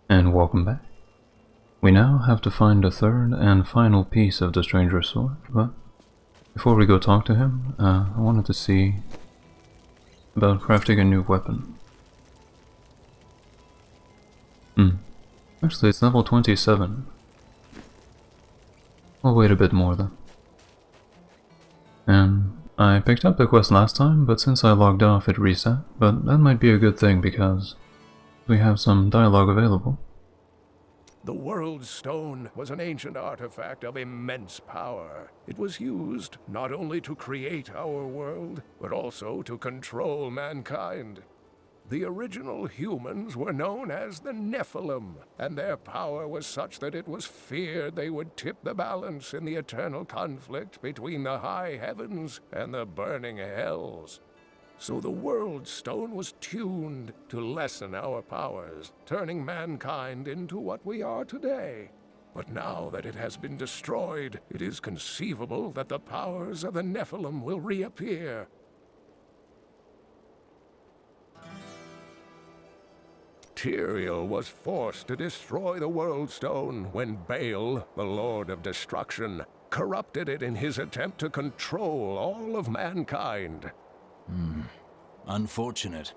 And welcome back. We now have to find the third and final piece of the stranger's sword, but before we go talk to him, I wanted to see about crafting a new weapon. Actually, it's level 27. I'll wait a bit more then. And I picked up the quest last time, but since I logged off it reset, but that might be a good thing because we have some dialogue available. The World Stone was an ancient artifact of immense power. It was used not only to create our world, but also to control mankind. The original humans were known as the Nephilim, and their power was such that it was feared they would tip the balance in the eternal conflict between the high heavens and the burning hells. So the World Stone was tuned to lessen our powers, turning mankind into what we are today. But now that it has been destroyed, it is conceivable that the powers of the Nephilim will reappear. Tyrael was forced to destroy the World Stone when Baal, the Lord of Destruction, corrupted it in his attempt to control all of mankind. Unfortunate.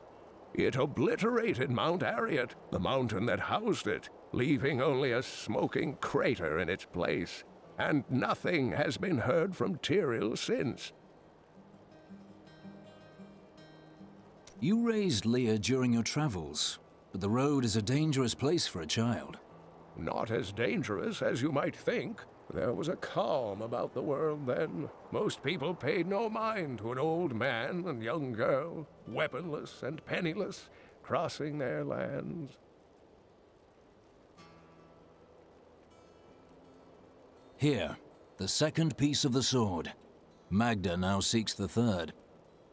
It obliterated Mount Arreat, the mountain that housed it, leaving only a smoking crater in its place. And nothing has been heard from Tyrael since. You raised Leah during your travels, but the road is a dangerous place for a child. Not as dangerous as you might think. There was a calm about the world then. Most people paid no mind to an old man and young girl, weaponless and penniless, crossing their lands. Here, the second piece of the sword. Magda now seeks the third.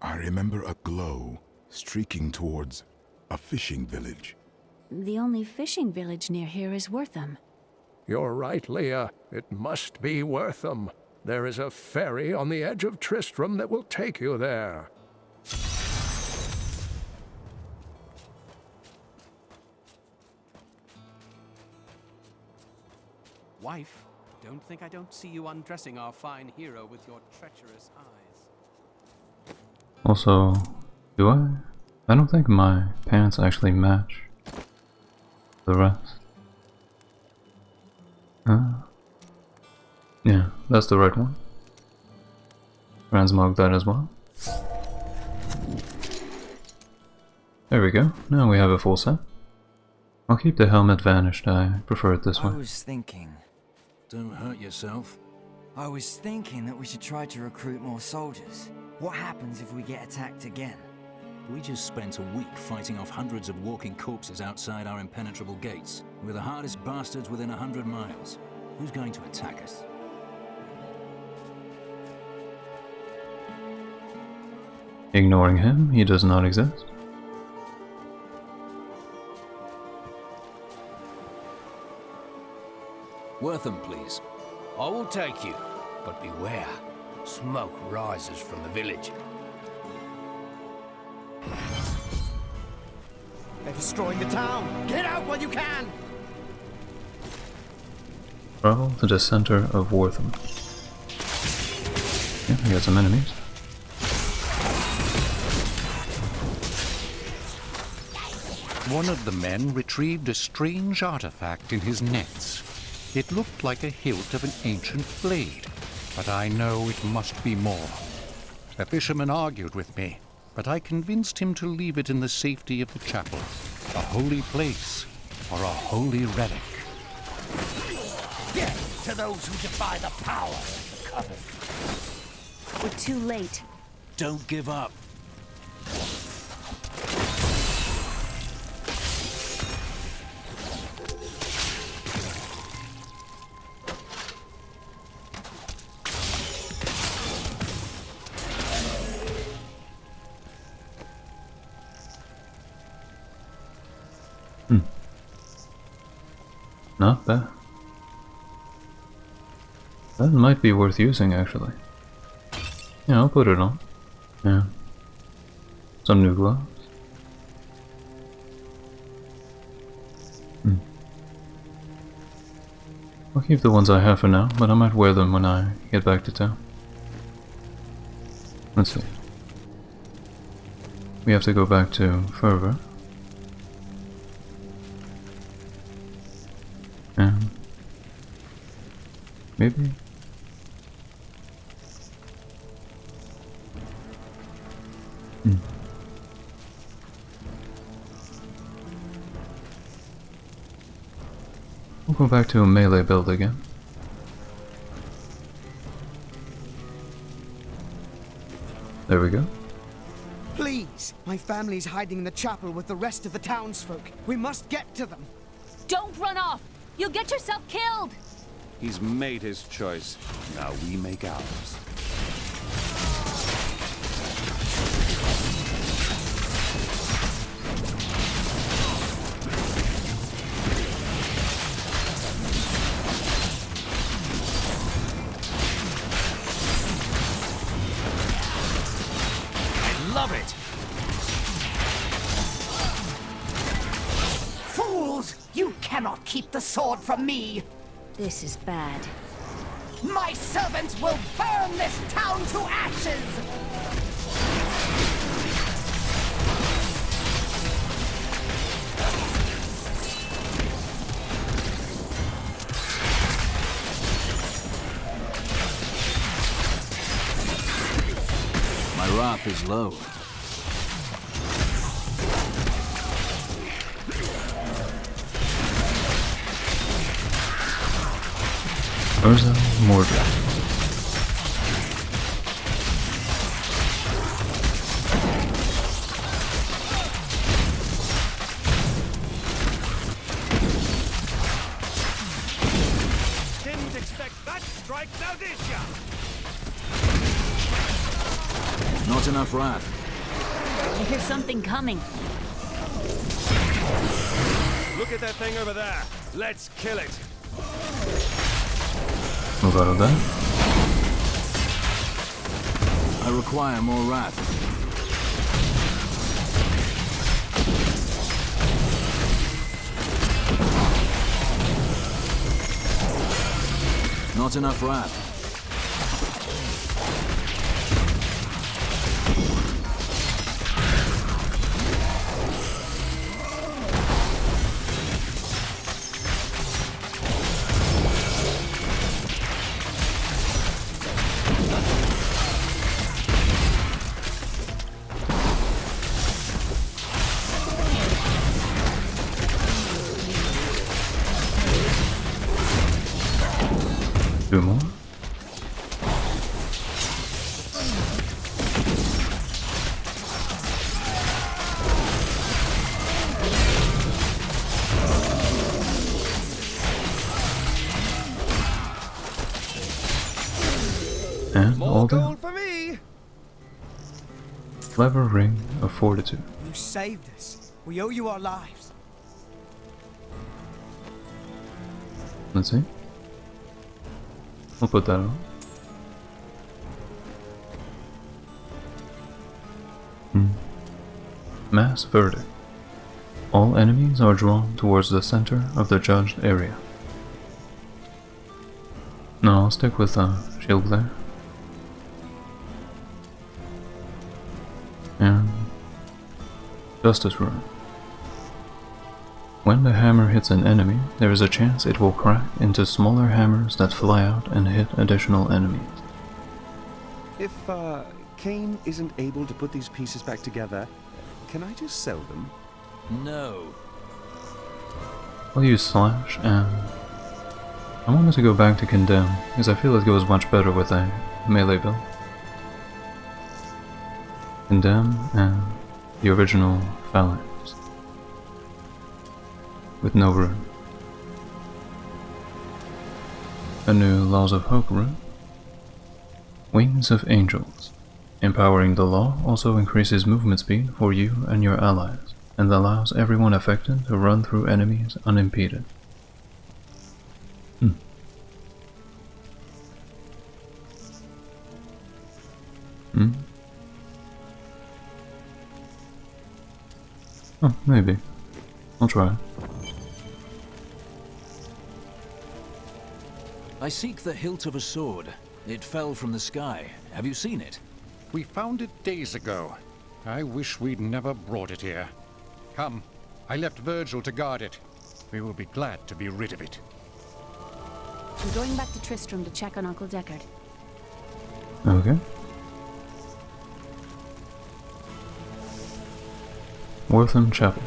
I remember a glow streaking towards a fishing village. The only fishing village near here is Wertham. You're right, Leah. It must be Wertham. There is a ferry on the edge of Tristram that will take you there. Wife, don't think I don't see you undressing our fine hero with your treacherous eyes. Also, do I? I don't think my pants actually match the rest. Yeah, that's the right one. Transmog that as well. There we go, now we have a full set. I'll keep the helmet vanished, I prefer it this way. I was thinking... Don't hurt yourself. I was thinking that we should try to recruit more soldiers. What happens if we get attacked again? We just spent a week fighting off hundreds of walking corpses outside our impenetrable gates. We're the hardest bastards within 100 miles. Who's going to attack us? Ignoring him, he does not exist. Wertham, please. I will take you, but beware. Smoke rises from the village. They're destroying the town! Get out while you can! Travel to the center of Wertham. Yeah, we got some enemies. One of the men retrieved a strange artifact in his nets. It looked like a hilt of an ancient blade, but I know it must be more. The fisherman argued with me, but I convinced him to leave it in the safety of the chapel, a holy place or a holy relic. Death to those who defy the power of the Coven. We're too late. Don't give up. Not bad. That might be worth using, actually. Yeah, I'll put it on. Yeah. Some new gloves. I'll keep the ones I have for now, but I might wear them when I get back to town. Let's see. We have to go back to Fervor. And maybe we'll go back to a melee build again. There we go. Please! My family's hiding in the chapel with the rest of the townsfolk. We must get to them. Don't run off! You'll get yourself killed! He's made his choice. Now we make ours. Love it! Fools! You cannot keep the sword from me! This is bad. My servants will burn this town to ashes! My wrath is low. Urza Mordred. Didn't expect that strike, now did ya? Not enough wrath. I hear something coming. Look at that thing over there. Let's kill it. Move out of that. I require more wrath. Not enough wrath. Two more. And all done. For me! Clever Ring of Fortitude. You saved us. We owe you our lives. Let's see. We'll put that on. Mass Verdict. All enemies are drawn towards the center of the judged area. No, I'll stick with Shield Glare. And Justice Rune. When the hammer hits an enemy, there is a chance it will crack into smaller hammers that fly out and hit additional enemies. If, Cain isn't able to put these pieces back together, can I just sell them? No. I'll use Slash, and I wanted to go back to Condemn, because I feel it goes much better with a melee build. Condemn and the original Phalanx, with no rune. A new Laws of Hope rune. Wings of Angels. Empowering the law also increases movement speed for you and your allies, and allows everyone affected to run through enemies unimpeded. Hmm? Oh, maybe. I'll try. I seek the hilt of a sword. It fell from the sky. Have you seen it? We found it days ago. I wish we'd never brought it here. Come, I left Virgil to guard it. We will be glad to be rid of it. I'm going back to Tristram to check on Uncle Deckard. Okay. Wertham Chapel.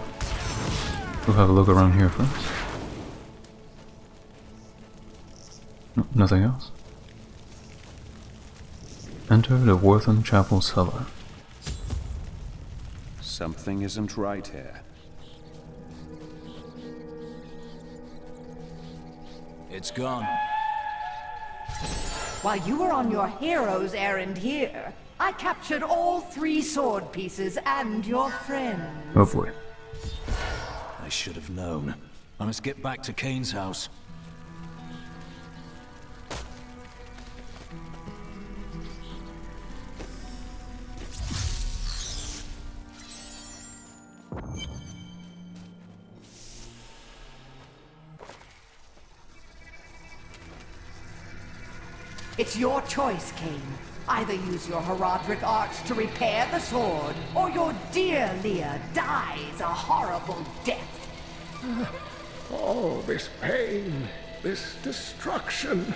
We'll have a look around here first. No, nothing else? Enter the Wertham Chapel cellar. Something isn't right here. It's gone. While you were on your hero's errand here, I captured all 3 sword pieces and your friend. Oh boy. I should have known. I must get back to Cain's house. It's your choice, Cain. Either use your Herodric arts to repair the sword, or your dear Leah dies a horrible death. All this pain, this destruction.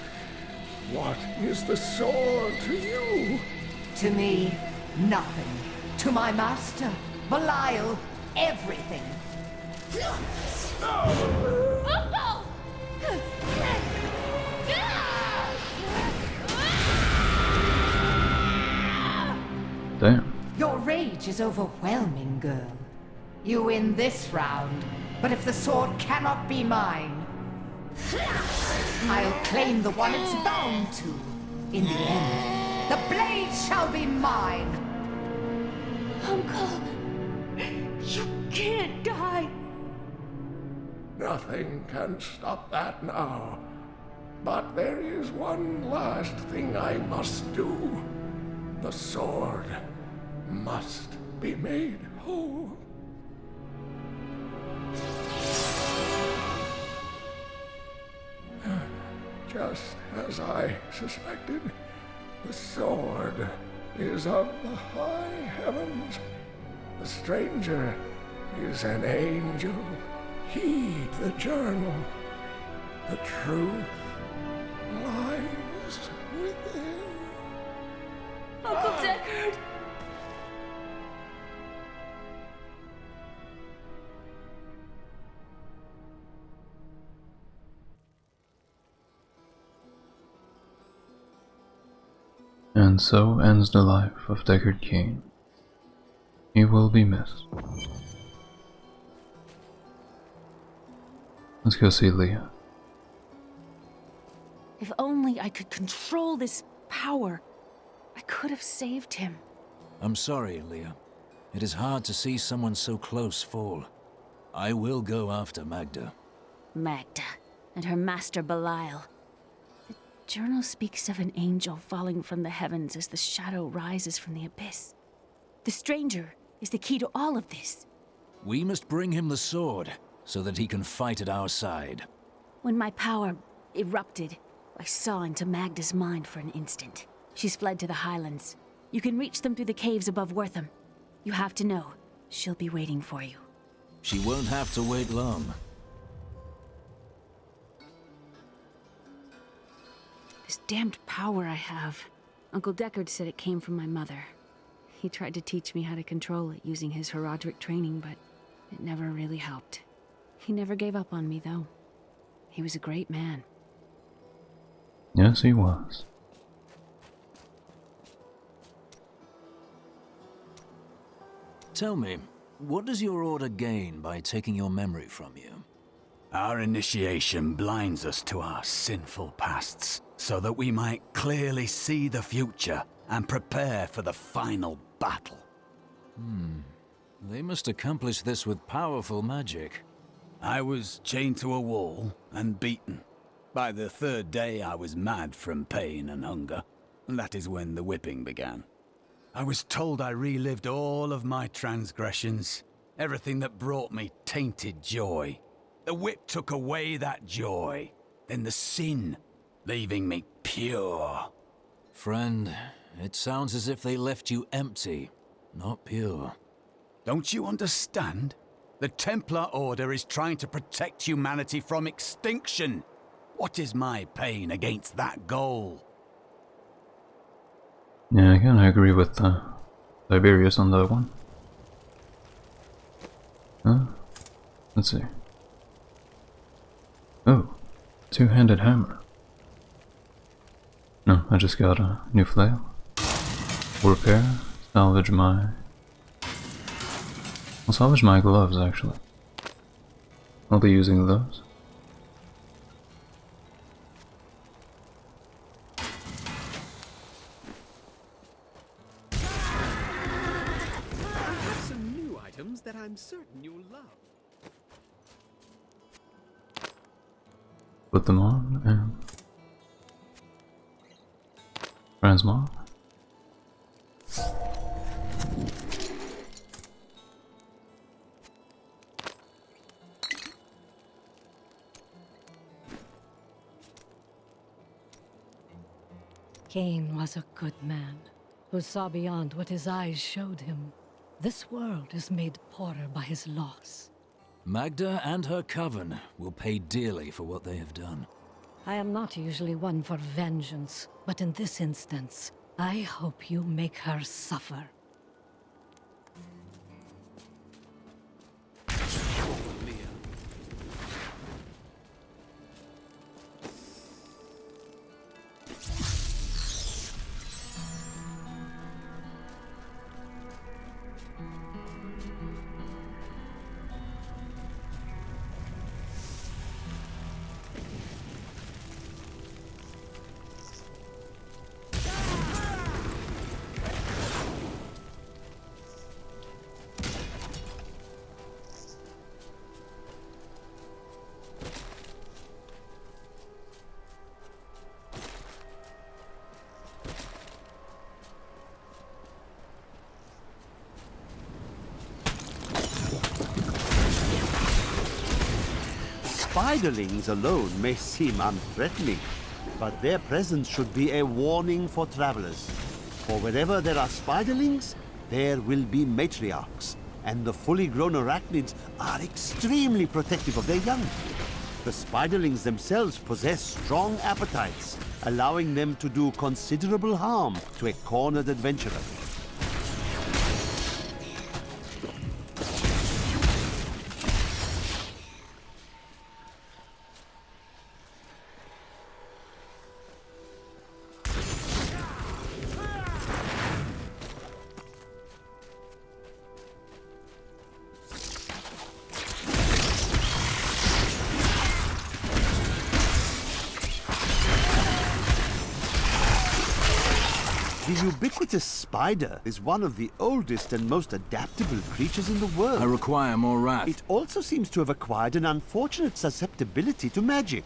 What is the sword to you? To me, nothing. To my master, Belial, everything. Damn. Your rage is overwhelming, girl. You win this round, but if the sword cannot be mine, I'll claim the one it's bound to. In the end, the blade shall be mine. Uncle, you can't die. Nothing can stop that now. But there is one last thing I must do. The sword must be made whole. Just as I suspected, the sword is of the high heavens. The stranger is an angel. Heed the journal. The truth lies within. Uncle Deckard! And so ends the life of Deckard Cain. He will be missed. Let's go see Leah. If only I could control this power, I could have saved him. I'm sorry, Leah. It is hard to see someone so close fall. I will go after Magda. Magda and her master Belial. The journal speaks of an angel falling from the heavens as the shadow rises from the abyss. The stranger is the key to all of this. We must bring him the sword, so that he can fight at our side. When my power erupted, I saw into Magda's mind for an instant. She's fled to the highlands. You can reach them through the caves above Wertham. You have to know, she'll be waiting for you. She won't have to wait long. This damned power I have. Uncle Deckard said it came from my mother. He tried to teach me how to control it using his Herodric training, but it never really helped. He never gave up on me, though. He was a great man. Yes, he was. Tell me, what does your order gain by taking your memory from you? Our initiation blinds us to our sinful pasts, so that we might clearly see the future and prepare for the final battle. They must accomplish this with powerful magic. I was chained to a wall and beaten. By the 3rd day I was mad from pain and hunger, and that is when the whipping began. I was told I relived all of my transgressions. Everything that brought me tainted joy. The whip took away that joy. Then the sin, leaving me pure. Friend, it sounds as if they left you empty, not pure. Don't you understand? The Templar Order is trying to protect humanity from extinction. What is my pain against that goal? Yeah, again, I agree with Tiberius on that one. Let's see. Oh, two-handed hammer. No, I just got a new flail. We'll repair, salvage my... I'll salvage my gloves, actually. I'll be using those. I have some new items that I'm certain you'll love. Put them on and transmog. Cain was a good man, who saw beyond what his eyes showed him. This world is made poorer by his loss. Magda and her coven will pay dearly for what they have done. I am not usually one for vengeance, but in this instance, I hope you make her suffer. Spiderlings alone may seem unthreatening, but their presence should be a warning for travelers. For wherever there are spiderlings, there will be matriarchs, and the fully grown arachnids are extremely protective of their young. The spiderlings themselves possess strong appetites, allowing them to do considerable harm to a cornered adventurer. The ubiquitous spider is one of the oldest and most adaptable creatures in the world. I require more wrath. It also seems to have acquired an unfortunate susceptibility to magic.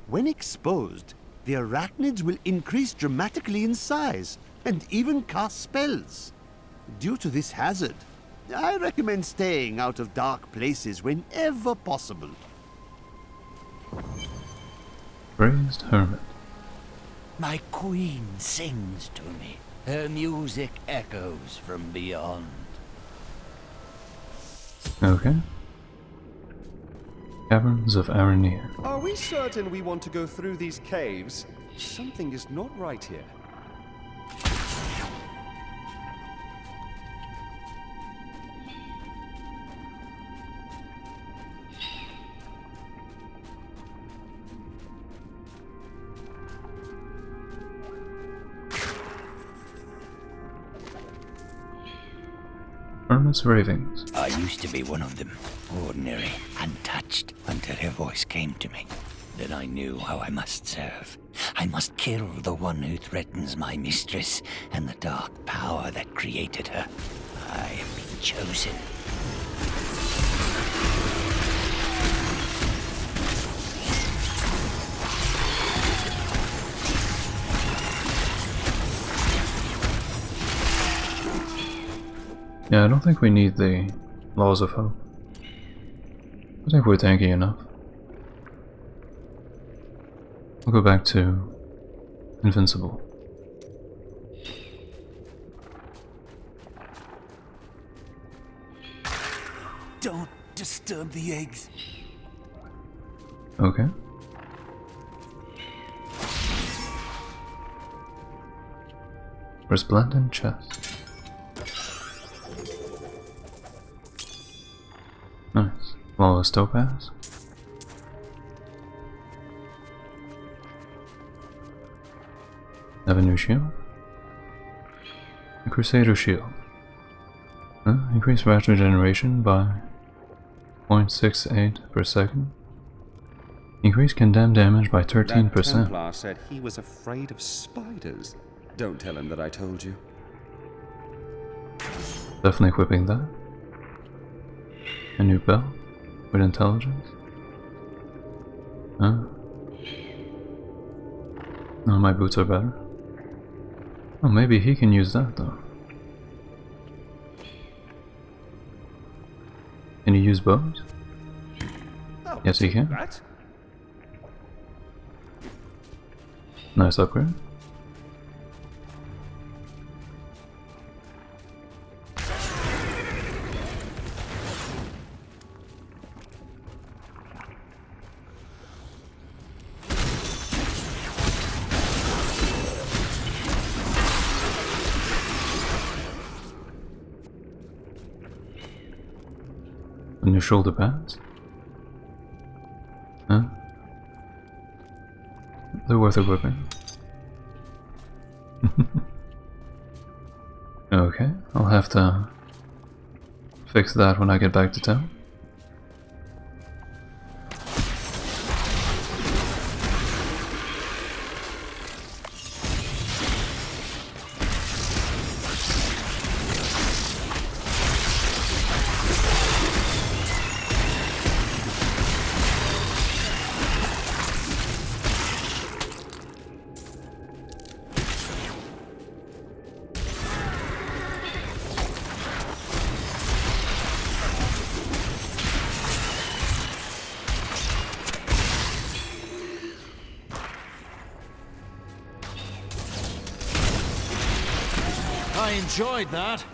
When exposed, the arachnids will increase dramatically in size and even cast spells. Due to this hazard, I recommend staying out of dark places whenever possible. Praised Hermit. My queen sings to me. Her music echoes from beyond. Okay. Caverns of Aranir. Are we certain we want to go through these caves? Something is not right here. Hermit's Ravings. I used to be one of them, ordinary, untouched, until her voice came to me. Then I knew how I must serve. I must kill the one who threatens my mistress and the dark power that created her. I have been chosen. Yeah, I don't think we need the Laws of Hope. I think we're tanky enough. We'll go back to Invincible. Don't disturb the eggs. Okay. Resplendent chest. Nice. Flawless topaz. Have a new shield. A Crusader shield. Increase rage regeneration by 0.68 per second. Increase condemned damage by 13%. That Templar said he was afraid of spiders. Don't tell him that I told you. Definitely equipping that. A new belt with intelligence. No, my boots are better. Oh, maybe he can use that though. Can you use bows? Oh, yes, he can. that. Nice upgrade. And your shoulder pads? Huh? They're worth equipping. Okay, I'll have to fix that when I get back to town. I enjoyed that.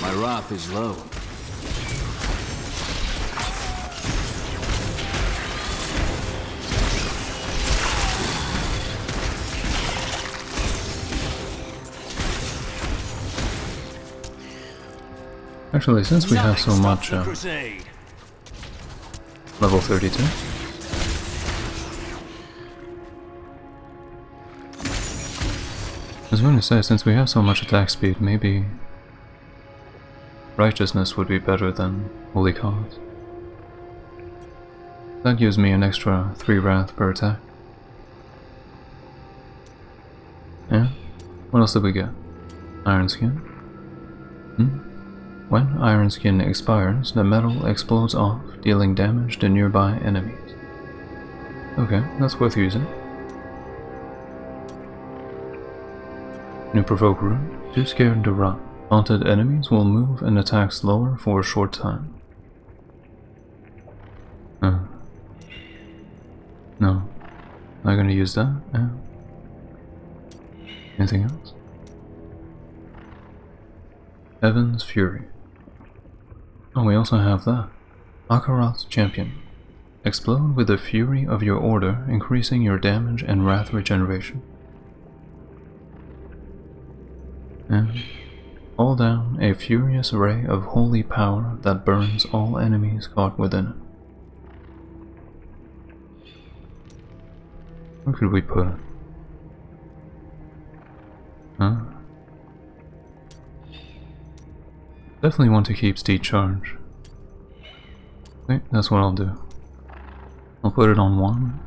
My wrath is low. Actually, since we have so much level 32. I was going to say, since we have so much attack speed, maybe righteousness would be better than holy cause. That gives me an extra 3 wrath per attack. Yeah? What else did we get? Iron skin? When iron skin expires, the metal explodes off, dealing damage to nearby enemies. Okay, that's worth using. New provoke rune. Too scared to run. Haunted enemies will move and attack slower for a short time. No. Not gonna use that? Yeah. Anything else? Heaven's Fury. Oh, we also have that. Akarat's Champion. Explode with the fury of your order, increasing your damage and wrath regeneration. And fall down a furious ray of holy power that burns all enemies caught within it. Where could we put it? Huh? Definitely want to keep Steed Charge. Wait, that's what I'll do. I'll put it on 1.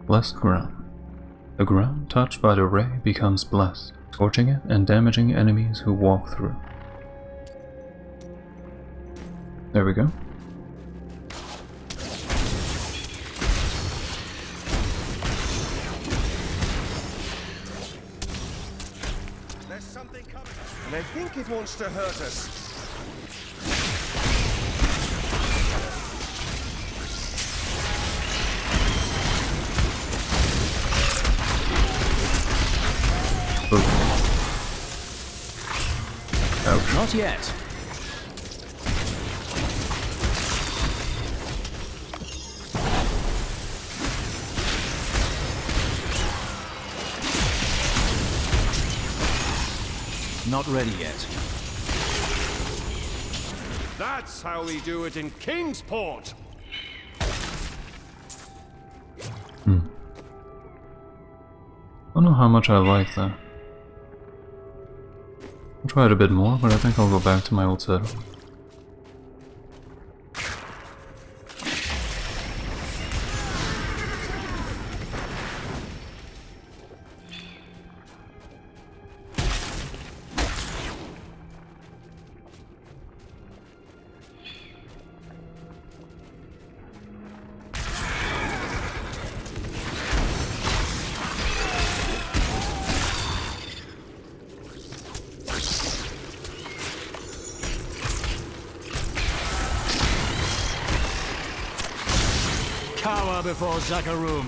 Bless the ground. The ground touched by the ray becomes blessed, scorching it and damaging enemies who walk through. There we go. There's something coming, and I think it wants to hurt us. Ouch. Not yet. Not ready yet. That's how we do it in Kingsport. I don't know how much I like that. I'll try it a bit more, but I think I'll go back to my old setup. Cower before Zakarum.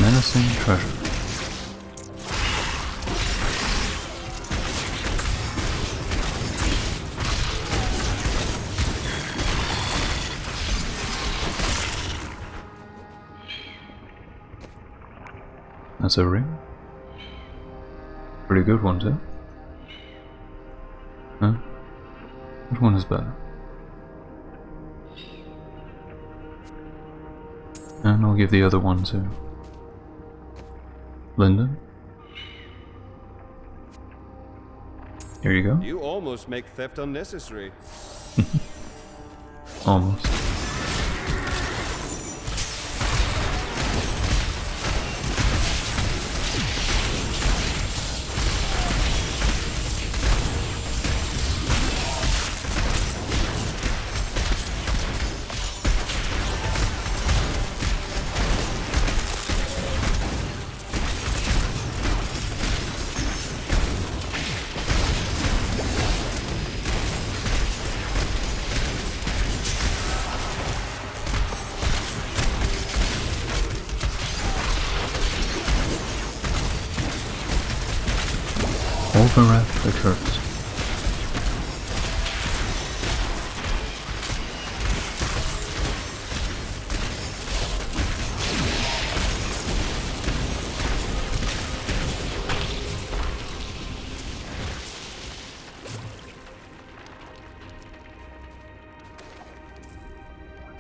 Menacing treasure. That's a ring. Pretty good one too. Huh? Which one is better? And I'll give the other one to Lyndon. Here you go. You almost make theft unnecessary. Almost. Overwrath the curse.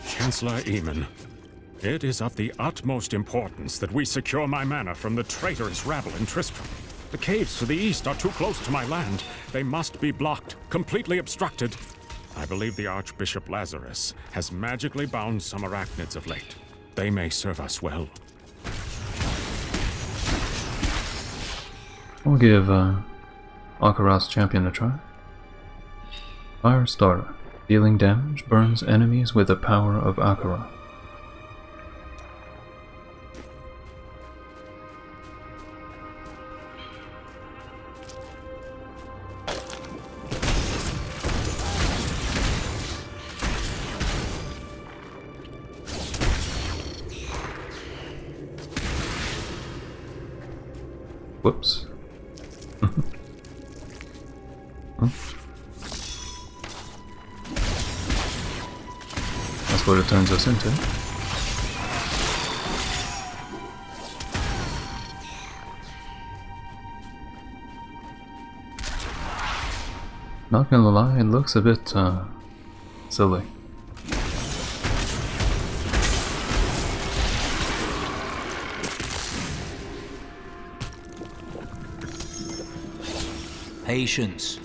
Chancellor Eamon, it is of the utmost importance that we secure my manor from the traitorous rabble in Tristram. The caves to the east are too close to my land. They must be blocked, completely obstructed. I believe the Archbishop Lazarus has magically bound some arachnids of late. They may serve us well. I'll give Akarat's champion a try. Fire Starter. Dealing damage burns enemies with the power of Akarat. Whoops. Huh? That's what it turns us into. Not gonna lie, it looks a bit silly. Patience.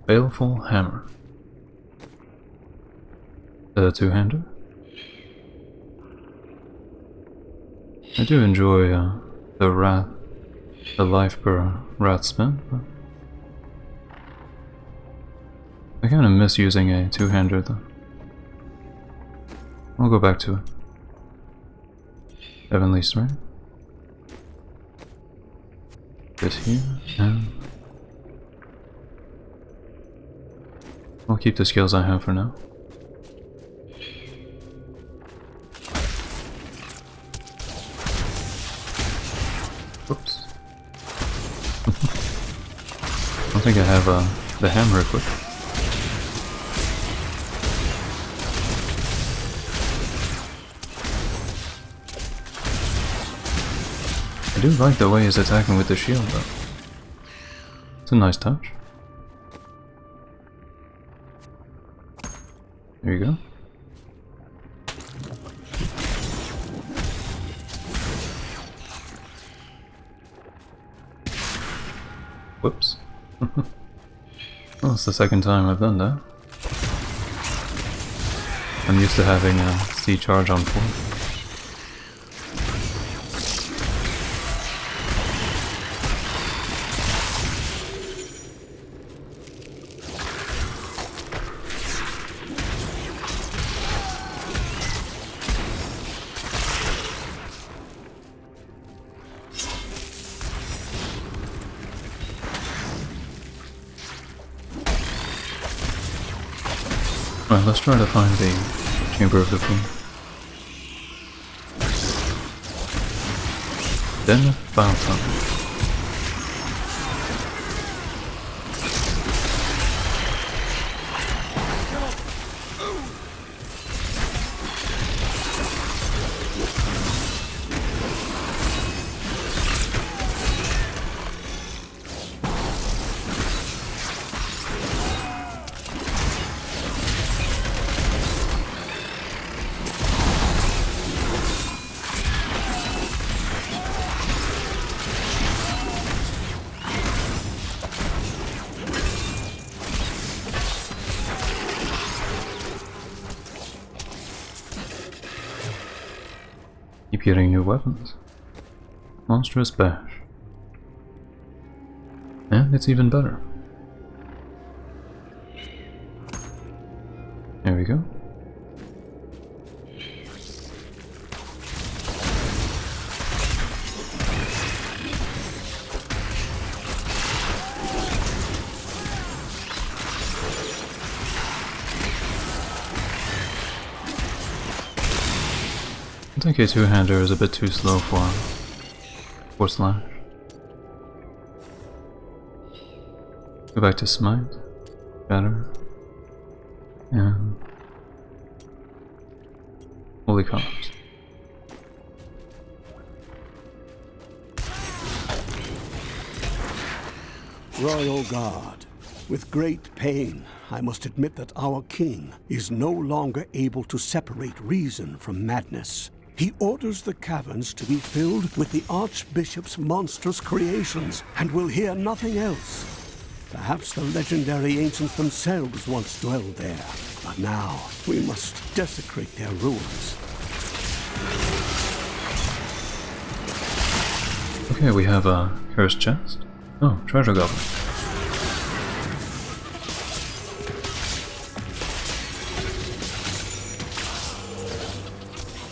Baleful Hammer. The two-hander. I do enjoy the life per rat spent, but I kind of miss using a two-hander though. I'll go back to it. Heavenly Strength. This here, and I'll keep the skills I have for now. Whoops. I don't think I have the hammer equipped. I do like the way he's attacking with the shield though. It's a nice touch. There you go. Whoops. Well, it's the second time I've done that. I'm used to having a C charge on full. Alright, let's try to find the Chamber of the Queen. Then Wertham. Keep getting new weapons. Monstrous Bash. And it's even better. There we go. I think a two-hander is a bit too slow for slash. Go back to smite, better, and holy cops. Royal Guard, with great pain, I must admit that our king is no longer able to separate reason from madness. He orders the caverns to be filled with the Archbishop's monstrous creations, and will hear nothing else. Perhaps the legendary ancients themselves once dwelled there, but now we must desecrate their ruins. Okay, we have a cursed chest. Oh, treasure goblin.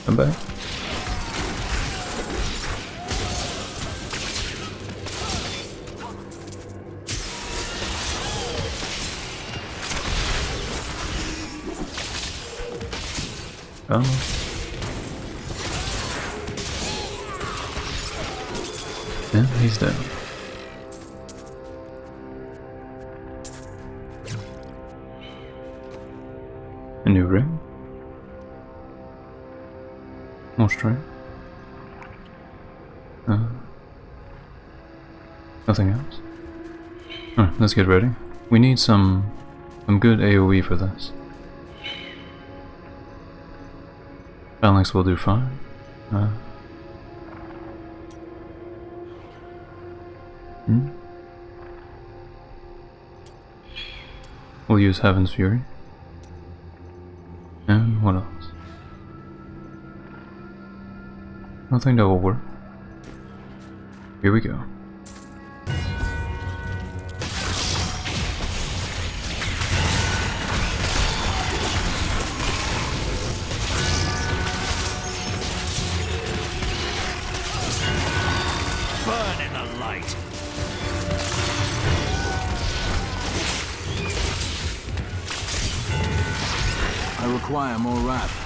Come back. Oh. Yeah, he's dead. A new ring. More strength. Nothing else. Alright, let's get ready. We need some good AoE for this. Phalanx will do fine. We'll use Heaven's Fury. And what else? I think that will work. Here we go. Burn in the light. I require more wrath.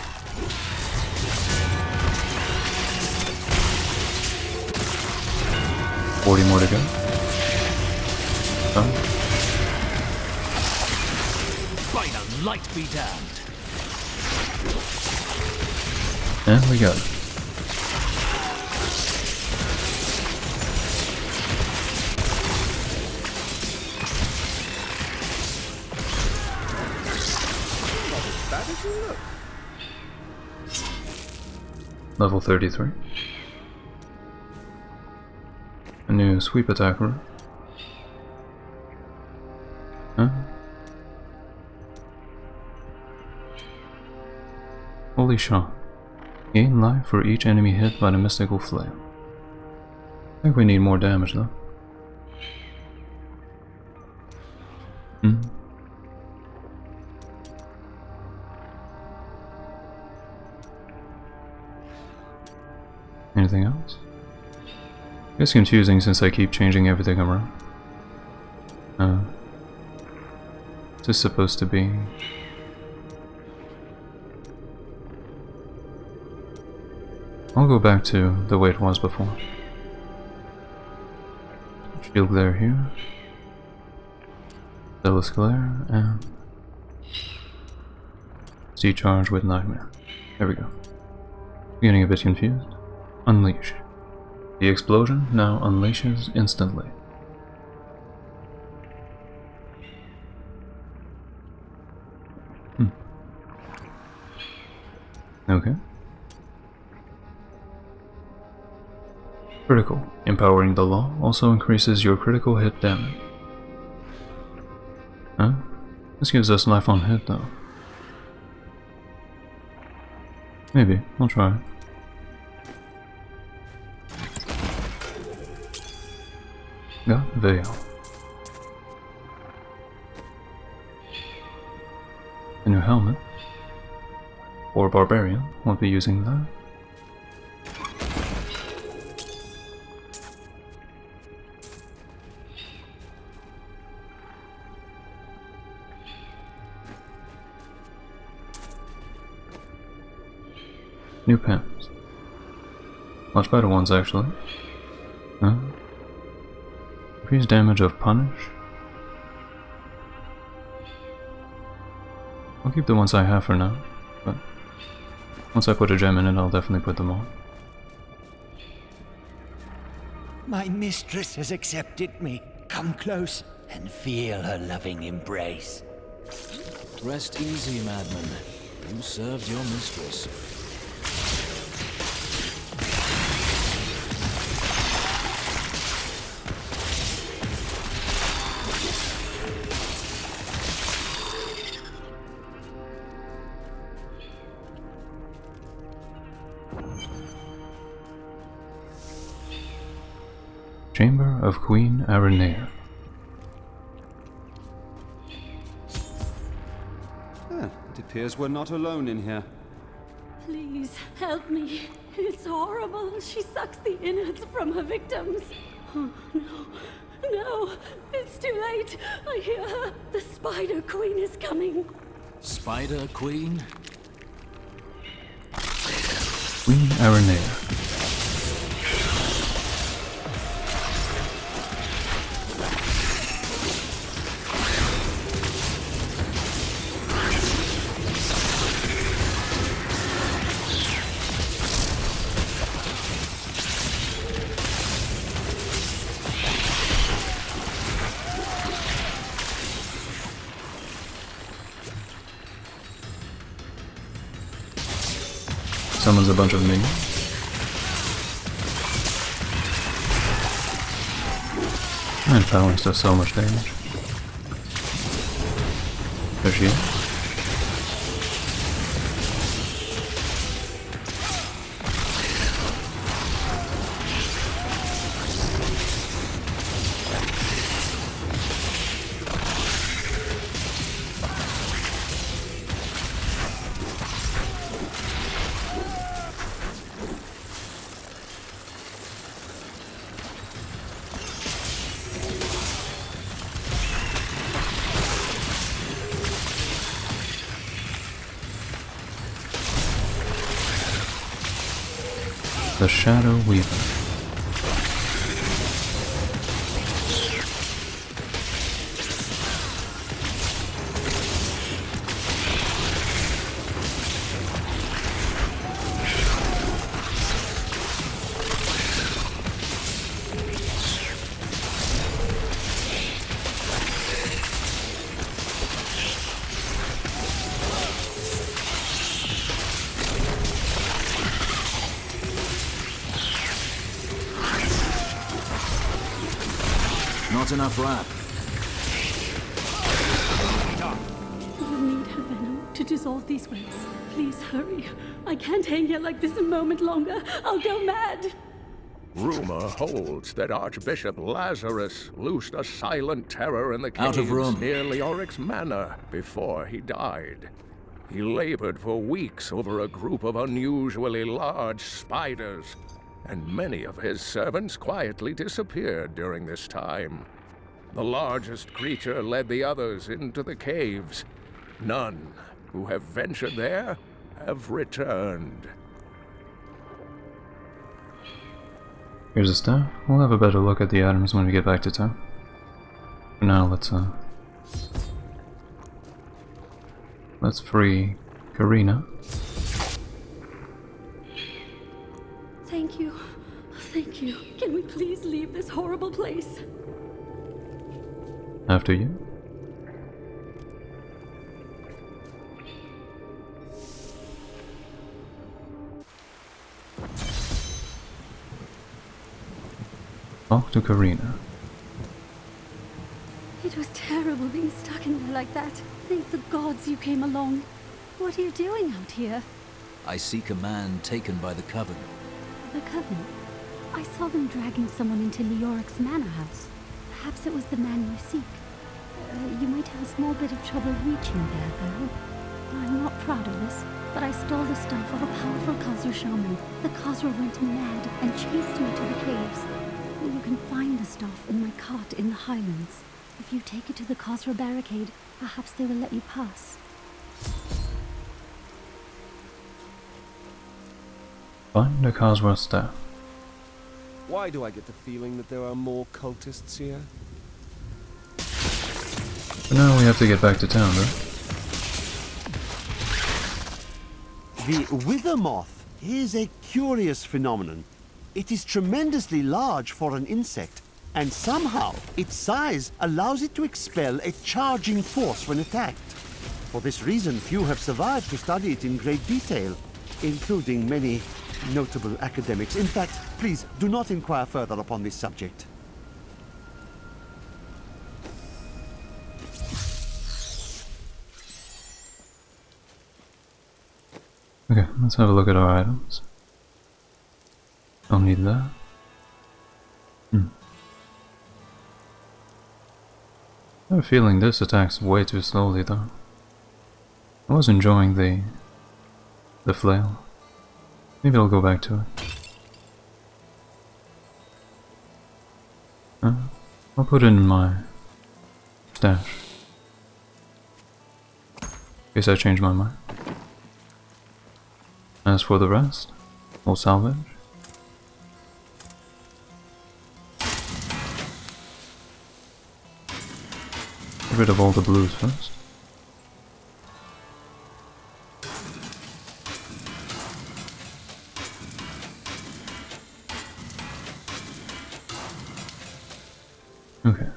40 more to go. Done. By the light be damned. And we got it. Level 33. A new sweep attacker. Huh? Holy shot. Gain life for each enemy hit by the mystical flame. I think we need more damage though. Anything else? It's confusing since I keep changing everything around. Is this supposed to be... I'll go back to the way it was before. Shield glare here. Zealous glare, and... Sea charge with nightmare. There we go. Getting a bit confused. Unleash. The explosion now unleashes instantly. Okay. Critical. Empowering the law also increases your critical hit damage. Huh? This gives us life on hit though. Maybe. I'll try it. Got Veil. A new helmet. Or Barbarian, won't be using that. New pens. Much better ones actually. Huh? Increase damage of Punish. I'll keep the ones I have for now, but once I put a gem in it, I'll definitely put them on. My mistress has accepted me. Come close and feel her loving embrace. Rest easy, madman. You served your mistress. Chamber of Queen Arenair. Well, it appears we're not alone in here. Please, help me. It's horrible. She sucks the innards from her victims. Oh, no. No, it's too late. I hear her. The Spider Queen is coming. Spider Queen? Queen Arenair. Summons a bunch of minions. And Phalanx does so much damage. There she is. The Shadow Weaver. Not enough wrap. You need her venom to dissolve these webs. Please hurry. I can't hang here like this a moment longer. I'll go mad. Rumor holds that Archbishop Lazarus loosed a silent terror in the Out of caves room. near Leoric's manor before he died. He labored for weeks over a group of unusually large spiders, and many of his servants quietly disappeared during this time. The largest creature led the others into the caves. None who have ventured there have returned. Here's a staff. We'll have a better look at the items when we get back to town. For now, let's free Karina. Thank you. Thank you. Can we please leave this horrible place? After you. Talk to Karina. It was terrible being stuck in there like that. Thank the gods you came along. What are you doing out here? I seek a man taken by the Coven. The Coven? I saw them dragging someone into Leoric's manor house. Perhaps it was the man you seek. You might have a small bit of trouble reaching there, though. I'm not proud of this, but I stole the stuff of a powerful Khazra shaman. The Khazra went mad and chased me to the caves. You can find the stuff in my cart in the highlands. If you take it to the Khazra barricade, perhaps they will let you pass. Find a Khazra staff. Why do I get the feeling that there are more cultists here? But now we have to get back to town, right? The wither moth is a curious phenomenon. It is tremendously large for an insect, and somehow its size allows it to expel a charging force when attacked. For this reason, few have survived to study it in great detail, including many notable academics. In fact, please do not inquire further upon this subject. Okay, let's have a look at our items. Don't need that. I have a feeling this attacks way too slowly though. I was enjoying the flail. Maybe I'll go back to it. I'll put it in my stash. In case I change my mind. As for the rest, we'll salvage. Get rid of all the blues first. Okay.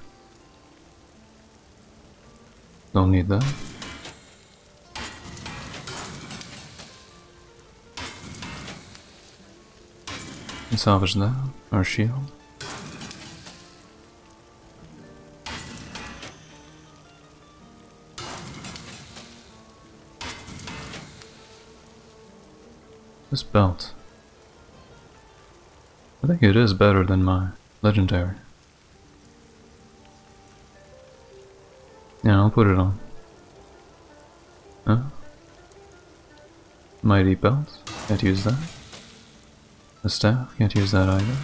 Don't need that. And salvage that, our shield. This belt. I think it is better than my legendary. Yeah, I'll put it on. Huh? Mighty belt. Can't use that. The staff. Can't use that either.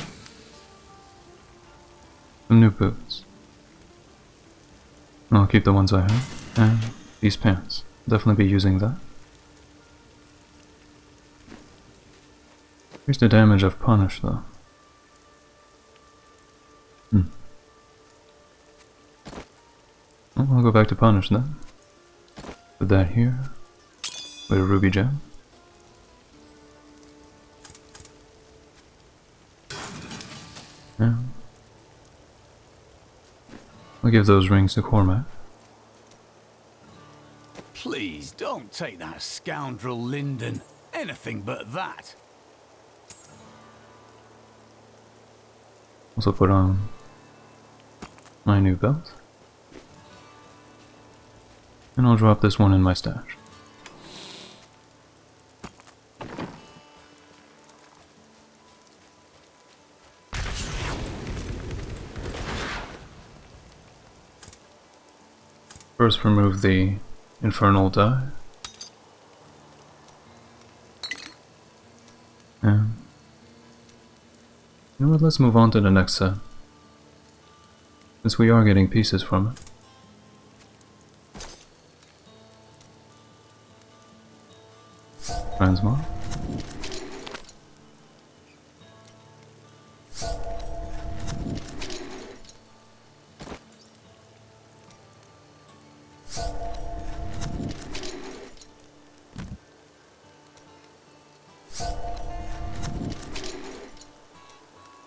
Some new boots. I'll keep the ones I have. And these pants. Definitely be using that. Here's the damage of Punish though. Well, I'll go back to Punish then. Put that here. With a ruby gem. Yeah. I'll give those rings to Cormac. Please don't take that scoundrel Lyndon. Anything but that. Also put on my new belt. And I'll drop this one in my stash. First remove the infernal die. And you know what, let's move on to the next set. Since we are getting pieces from it. Transmog.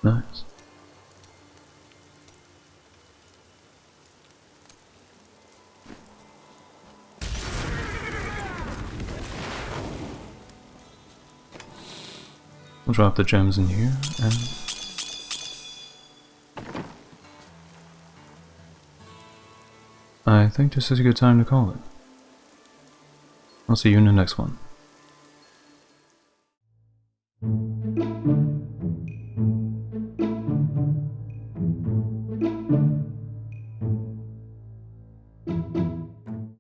Nice. We'll drop the gems in here, and I think this is a good time to call it. I'll see you in the next one. Thank you.